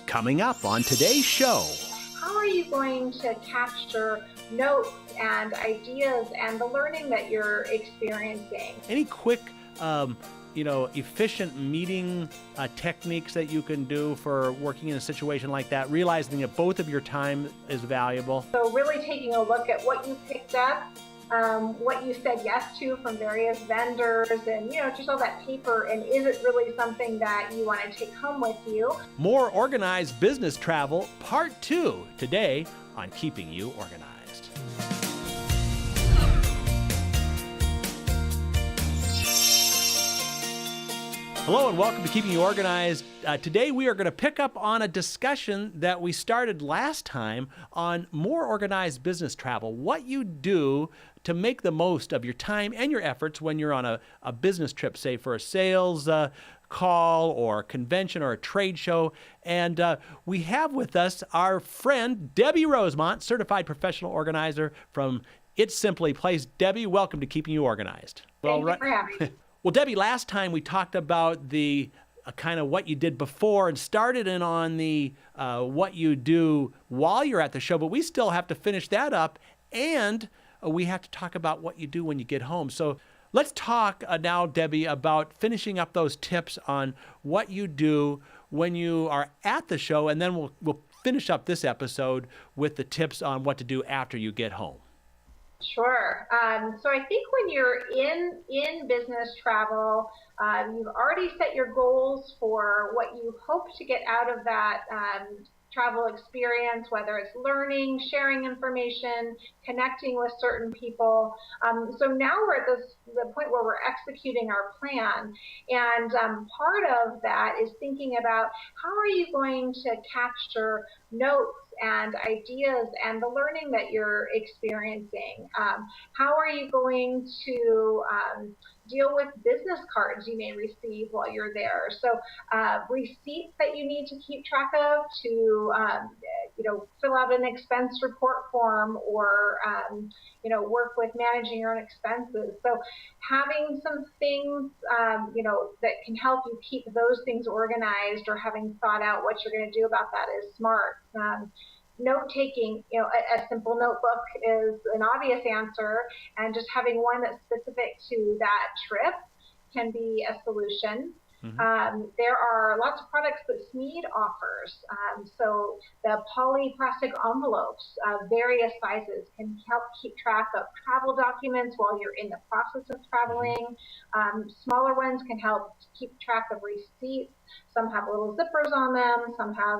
Coming up on today's show. How are you going to capture notes and ideas and the learning that you're experiencing? Any quick, efficient meeting techniques that you can do for working in a situation like that, realizing that both of your time is valuable? So really taking a look at what you picked up, what you said yes to from various vendors, and just all that paper, and is it really something that you want to take home with you? More organized business travel, part 2, today on Keeping You Organized. Hello and welcome to Keeping You Organized. Today we are going to pick up on a discussion that we started last time on more organized business travel. What you do to make the most of your time and your efforts when you're on a business trip, say for a sales call or a convention or a trade show. And we have with us our friend Debbie Rosemont, certified professional organizer from It's Simply Place. Debbie, welcome to Keeping You Organized. Thank you for having me. Well, Debbie, last time we talked about the kind of what you did before and started in on the what you do while you're at the show, but we still have to finish that up, and we have to talk about what you do when you get home. So let's talk now, Debbie, about finishing up those tips on what you do when you are at the show, and then we'll finish up this episode with the tips on what to do after you get home. Sure. So I think when you're in business travel, you've already set your goals for what you hope to get out of that travel experience, whether it's learning, sharing information, connecting with certain people. So now we're at the point where we're executing our plan. And part of that is thinking about how are you going to capture notes and ideas and the learning that you're experiencing. How are you going to deal with business cards you may receive while you're there? So receipts that you need to keep track of to fill out an expense report form or work with managing your own expenses. So having some things that can help you keep those things organized, or having thought out what you're going to do about that is smart. Note taking, a simple notebook is an obvious answer, and just having one that's specific to that trip can be a solution. Mm-hmm. There are lots of products that Smead offers. So the polyplastic envelopes of various sizes can help keep track of travel documents while you're in the process of traveling. Smaller ones can help keep track of receipts. Some have little zippers on them. Some have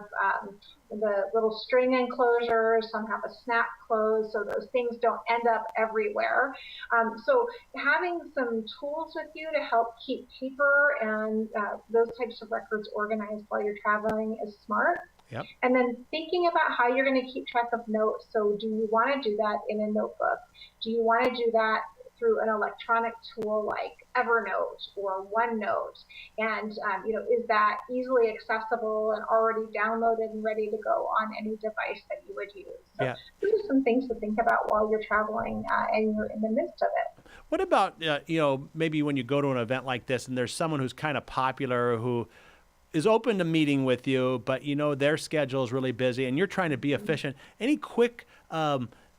the little string enclosures. Some have a snap close, so those things don't end up everywhere. So having some tools with you to help keep paper and those types of records organized while you're traveling is smart. Yep. And then thinking about how you're going to keep track of notes. So do you want to do that in a notebook? Do you want to do that through an electronic tool like Evernote or OneNote? And is that easily accessible and already downloaded and ready to go on any device that you would use? So yeah. These are some things to think about while you're traveling and you're in the midst of it. What about, maybe when you go to an event like this and there's someone who's kind of popular who is open to meeting with you, but their schedule is really busy and you're trying to be efficient. Any quick,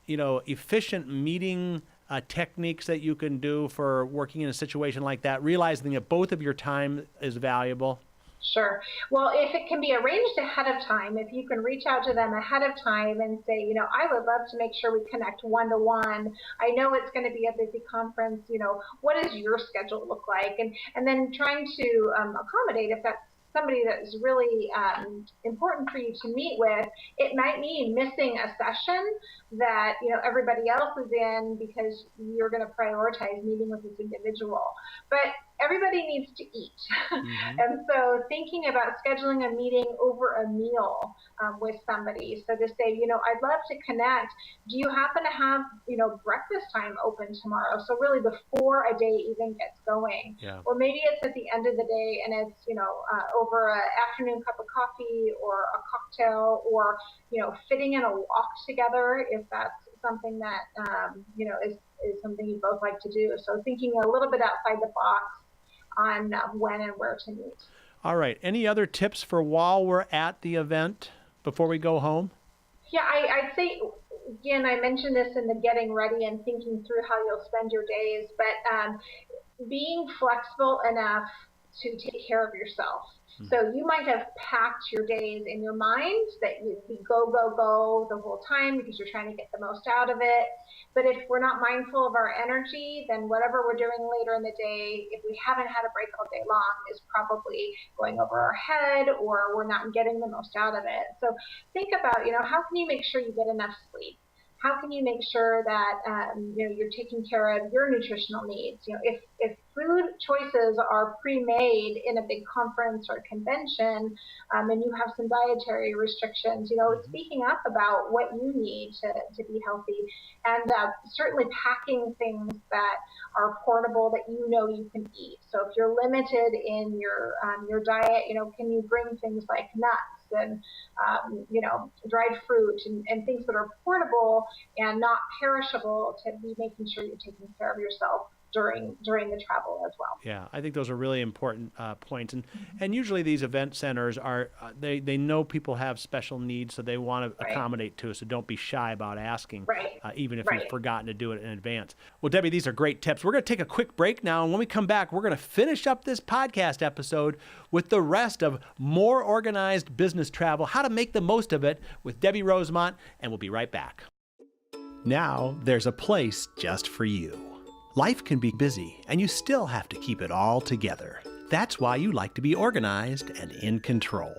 efficient meeting techniques that you can do for working in a situation like that, realizing that both of your time is valuable? Sure. Well, if it can be arranged ahead of time, if you can reach out to them ahead of time and say, I would love to make sure we connect one-to-one. I know it's going to be a busy conference. What does your schedule look like? And then trying to accommodate if that's somebody that is really important for you to meet with. It might mean missing a session that everybody else is in because you're going to prioritize meeting with this individual. But everybody needs to eat. Mm-hmm. And so thinking about scheduling a meeting over a meal with somebody. So to say, I'd love to connect. Do you happen to have, breakfast time open tomorrow? So really before a day even gets going. Yeah. Or maybe it's at the end of the day and it's, over an afternoon cup of coffee or a cocktail, or, fitting in a walk together if that's something that, is something you both like to do. So thinking a little bit outside the box on when and where to meet. All right. Any other tips for while we're at the event before we go home? Yeah, I'd say, again, I mentioned this in the getting ready and thinking through how you'll spend your days, but being flexible enough to take care of yourself. So you might have packed your days in your mind that you'd be go, go, go the whole time because you're trying to get the most out of it. But if we're not mindful of our energy, then whatever we're doing later in the day, if we haven't had a break all day long, is probably going over our head, or we're not getting the most out of it. So think about, how can you make sure you get enough sleep? How can you make sure that you're taking care of your nutritional needs? If food choices are pre-made in a big conference or convention, and you have some dietary restrictions, speaking up about what you need to be healthy, and certainly packing things that are portable that you can eat. So if you're limited in your diet, can you bring things like nuts and dried fruit and things that are portable and not perishable, to be making sure you're taking care of yourself during the travel as well. Yeah, I think those are really important points, and usually these event centers are they know people have special needs, so they want to accommodate to us. So don't be shy about asking, even if you've forgotten to do it in advance. Well, Debbie, these are great tips. We're going to take a quick break now, and when we come back, we're going to finish up this podcast episode with the rest of more organized business travel, how to make the most of it, with Debbie Rosemont, and we'll be right back. Now there's a place just for you. Life can be busy, and you still have to keep it all together. That's why you like to be organized and in control.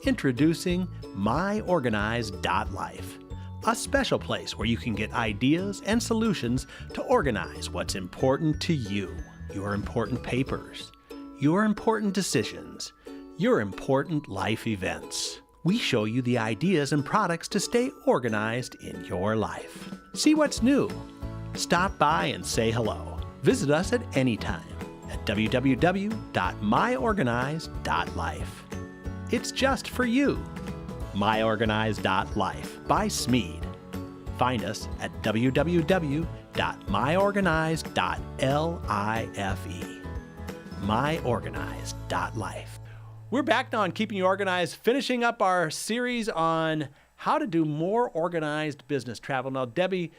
Introducing MyOrganized.life, a special place where you can get ideas and solutions to organize what's important to you, your important papers, your important decisions, your important life events. We show you the ideas and products to stay organized in your life. See what's new. Stop by and say hello. Visit us at any time at www.myorganized.life. It's just for you. MyOrganized.life by Smead. Find us at www.myorganized.life. MyOrganized.life. We're back now on Keeping You Organized, finishing up our series on how to do more organized business travel. Now, Debbie,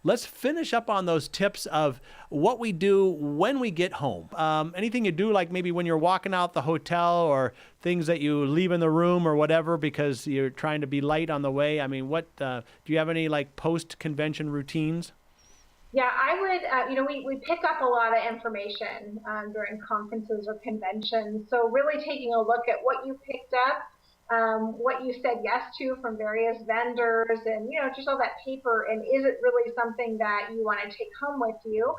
let's finish up on those tips of what we do when we get home. Anything you do, like maybe when you're walking out the hotel, or things that you leave in the room or whatever because you're trying to be light on the way. I mean, what do you have any like post-convention routines? Yeah, I would, we pick up a lot of information during conferences or conventions. So really taking a look at what you picked up, what you said yes to from various vendors, and just all that paper, and is it really something that you want to take home with you?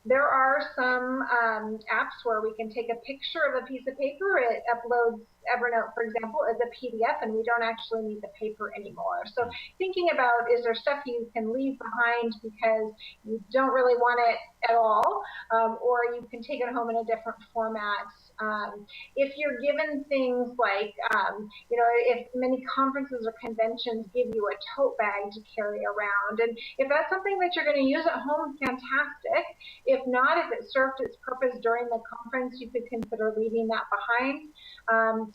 There are some apps where we can take a picture of a piece of paper. It uploads Evernote, for example, as a PDF, and we don't actually need the paper anymore. So thinking about, is there stuff you can leave behind because you don't really want it at all, or you can take it home in a different format. If you're given things like, if many conferences or conventions give you a tote bag to carry around, and if that's something that you're going to use at home, fantastic. If not, if it served its purpose during the conference, you could consider leaving that behind.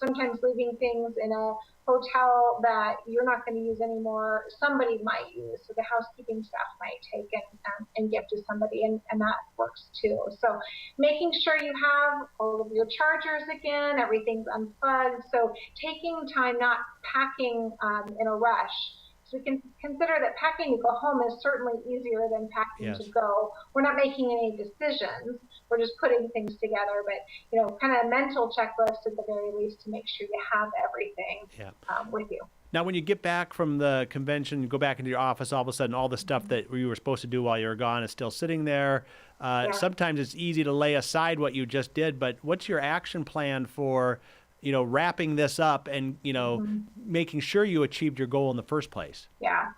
Sometimes leaving things in a hotel that you're not going to use anymore, somebody might use. So the housekeeping staff might take and give to somebody, and that works too. So making sure you have all of your chargers again, everything's unplugged. So taking time, not packing in a rush. So we can consider that packing to go home is certainly easier than packing to go. We're not making any decisions. We're just putting things together, but kind of a mental checklist at the very least to make sure you have everything with you. Now, when you get back from the convention, you go back into your office, all of a sudden all the stuff that you were supposed to do while you were gone is still sitting there. Sometimes it's easy to lay aside what you just did, but what's your action plan for wrapping this up and, making sure you achieved your goal in the first place? Yeah.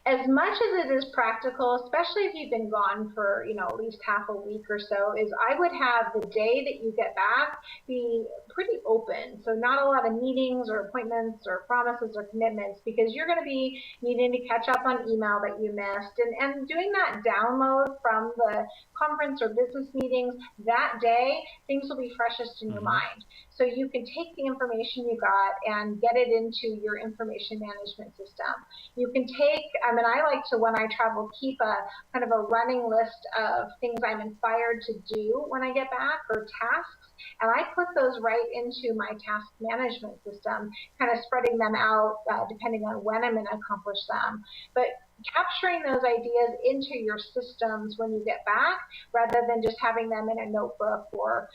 As much as it is practical, especially if you've been gone for, at least half a week or so, is I would have the day that you get back be pretty open. So not a lot of meetings or appointments or promises or commitments, because you're going to be needing to catch up on email that you missed, and doing that download from the conference or business meetings that day, things will be freshest in your mind. So you can take the information you got and get it into your information management system. You can take, and I like to, when I travel, keep a kind of a running list of things I'm inspired to do when I get back, or tasks, and I put those right into my task management system, kind of spreading them out depending on when I'm going to accomplish them. But capturing those ideas into your systems when you get back, rather than just having them in a notebook or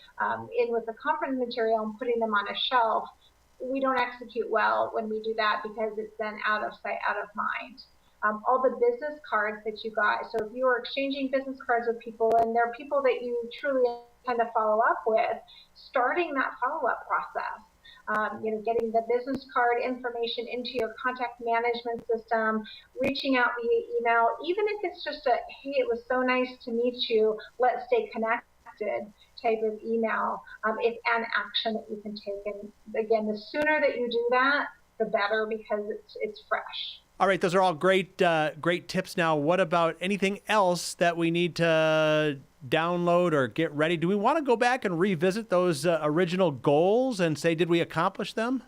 in with the conference material and putting them on a shelf, we don't execute well when we do that, because it's then out of sight, out of mind. All the business cards that you got, so if you are exchanging business cards with people and they're people that you truly intend to follow up with, starting that follow-up process. Getting the business card information into your contact management system, reaching out via email, even if it's just a, hey, it was so nice to meet you, let's stay connected type of email, it's an action that you can take. And again, the sooner that you do that, the better, because it's fresh. All right, those are all great tips. Now, what about anything else that we need to download or get ready? Do we want to go back and revisit those original goals and say, did we accomplish them?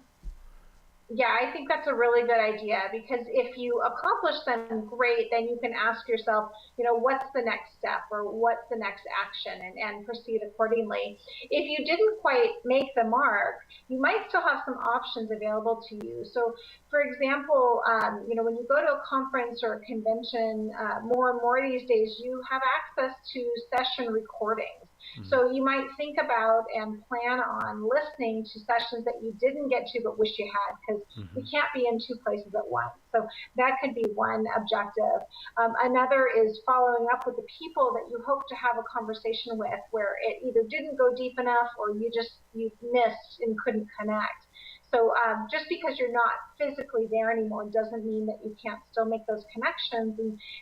Yeah, I think that's a really good idea, because if you accomplish them, great, then you can ask yourself, what's the next step, or what's the next action, and proceed accordingly. If you didn't quite make the mark, you might still have some options available to you. So, for example, when you go to a conference or a convention, more and more these days, you have access to session recordings. Mm-hmm. So you might think about and plan on listening to sessions that you didn't get to but wish you had, because mm-hmm. you can't be in two places at once. So that could be one objective. Another is following up with the people that you hope to have a conversation with, where it either didn't go deep enough or you missed and couldn't connect. So just because you're not physically there anymore doesn't mean that you can't still make those connections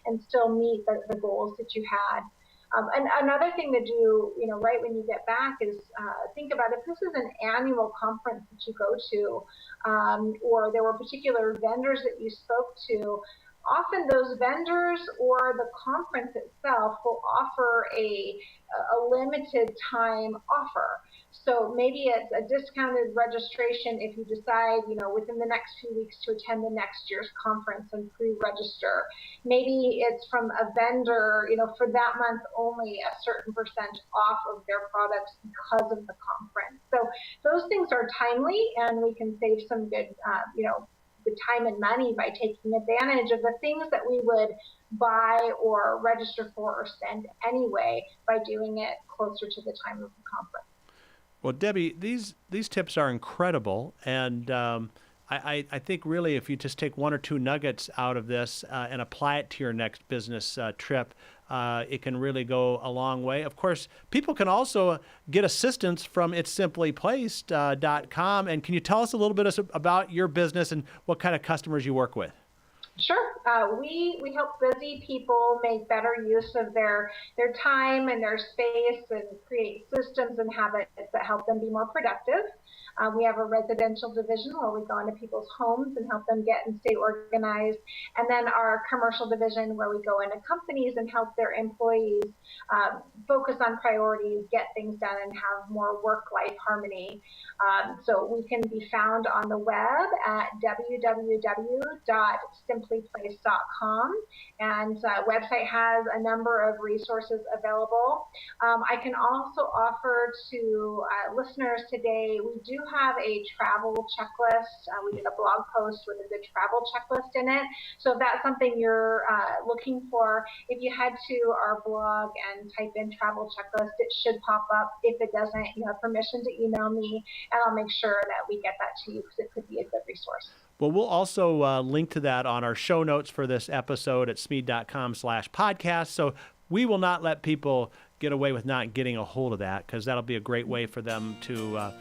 and still meet the goals that you had. And another thing to do, right when you get back, is think about, if this is an annual conference that you go to, or there were particular vendors that you spoke to, often those vendors or the conference itself will offer a limited time offer. So maybe it's a discounted registration if you decide, within the next few weeks to attend the next year's conference and pre-register. Maybe it's from a vendor, for that month only a certain percent off of their products because of the conference. So those things are timely, and we can save some good, the time and money by taking advantage of the things that we would buy or register for or spend anyway by doing it closer to the time of the conference. Well, Debbie, these tips are incredible, and I think really if you just take one or two nuggets out of this and apply it to your next business trip, it can really go a long way. Of course, people can also get assistance from itssimplyplaced.com. And can you tell us a little bit about your business and what kind of customers you work with? Sure. We help busy people make better use of their time and their space, and create systems and habits that help them be more productive. We have a residential division where we go into people's homes and help them get and stay organized. And then our commercial division, where we go into companies and help their employees focus on priorities, get things done, and have more work-life harmony. So we can be found on the web at www.simplyplace.com. And website has a number of resources available. I can also offer to listeners today, we do have a travel checklist. We did a blog post with a good travel checklist in it. So if that's something you're looking for, if you head to our blog and type in travel checklist, it should pop up. If it doesn't, you have permission to email me, and I'll make sure that we get that to you, because it could be a good resource. Well, we'll also link to that on our show notes for this episode at smead.com/podcast. So we will not let people get away with not getting a hold of that, because that'll be a great way for them to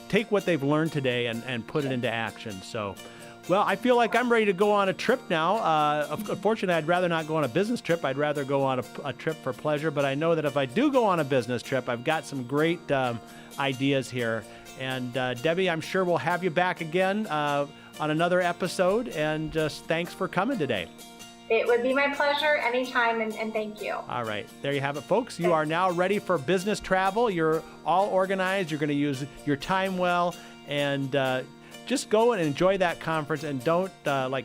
take what they've learned today and put it into action. So, well, I feel like I'm ready to go on a trip now. Unfortunately, I'd rather not go on a business trip. I'd rather go on a trip for pleasure. But I know that if I do go on a business trip, I've got some great ideas here. And Debbie, I'm sure we'll have you back again on another episode. And just thanks for coming today. It would be my pleasure anytime, and thank you. All right. There you have it, folks. You are now ready for business travel. You're all organized. You're going to use your time well, and just go and enjoy that conference, and don't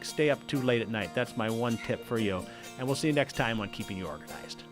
stay up too late at night. That's my one tip for you. And we'll see you next time on Keeping You Organized.